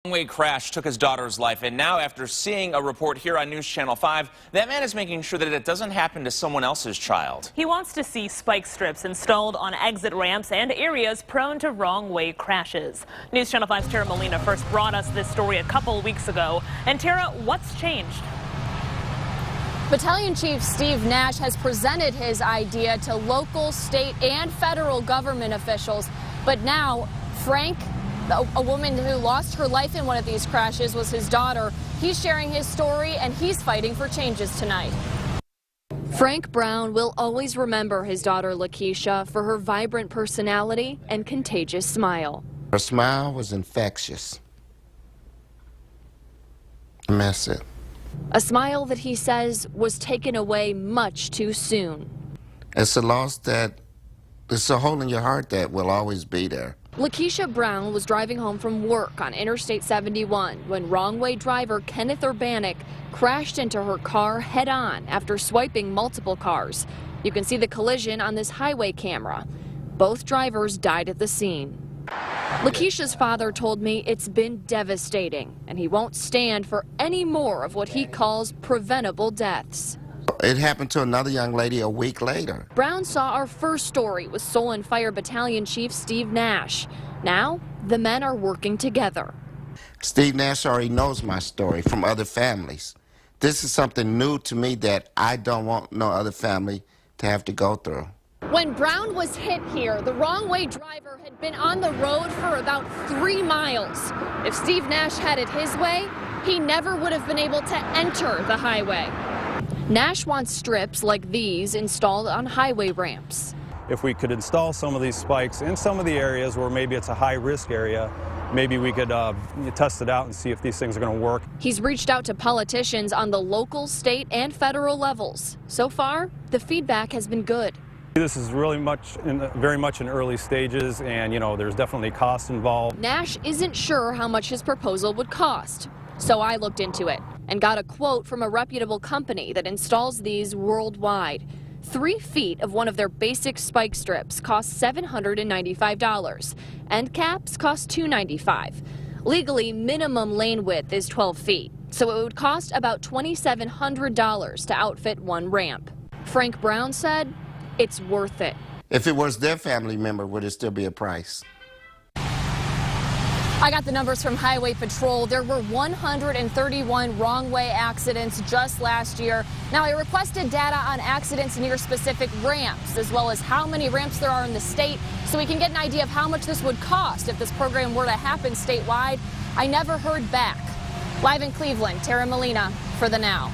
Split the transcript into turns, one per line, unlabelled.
Wrongway crash took his daughter's life, and now after seeing a report here on News Channel 5, that man is making sure that it doesn't happen to someone else's child.
He wants to see spike strips installed on exit ramps and areas prone to wrong-way crashes. News Channel 5's Tara Molina first brought us this story a couple weeks ago. And Tara, what's changed?
Battalion Chief Steve Nash has presented his idea to local, state, and federal government officials. But now, Frank, a woman who lost her life in one of these crashes, was his daughter. He's sharing his story, and he's fighting for changes tonight. Frank Brown will always remember his daughter Lakeisha for her vibrant personality and contagious smile.
Her smile was infectious. And that's it.
A smile that he says was taken away much too soon.
It's a loss that, it's a hole in your heart that will always be there.
Lakeisha Brown was driving home from work on Interstate 71 when Wrongway driver Kenneth Urbanik crashed into her car head-on after swiping multiple cars. You can see the collision on this highway camera. Both drivers died at the scene. Lakeisha's father told me it's been devastating, and he won't stand for any more of what he calls preventable deaths.
It happened to another young lady a week later.
Brown saw our first story with Solon Fire Battalion Chief Steve Nash. Now, the men are working together.
Steve Nash already knows my story from other families. This is something new to me that I don't want no other family to have to go through.
When Brown was hit here, the Wrongway driver had been on the road for about 3 miles. If Steve Nash had it his way, he never would have been able to enter the highway. Nash wants strips like these installed on highway ramps.
If we could install some of these spikes in some of the areas where maybe it's a high-risk area, maybe we could test it out and see if these things are going to work.
He's reached out to politicians on the local, state, and federal levels. So far, the feedback has been good.
This is really very much in early stages, and there's definitely cost involved.
Nash isn't sure how much his proposal would cost, so I looked into it and got a quote from a reputable company that installs these worldwide. 3 feet of one of their basic spike strips cost $795. End caps cost $295. Legally, minimum lane width is 12 feet, so it would cost about $2,700 to outfit one ramp. Frank Brown said it's worth it.
If it was their family member, would it still be a price?
I got the numbers from Highway Patrol. There were 131 wrong-way accidents just last year. Now, I requested data on accidents near specific ramps, as well as how many ramps there are in the state, so we can get an idea of how much this would cost if this program were to happen statewide. I never heard back. Live in Cleveland, Tara Molina for The Now.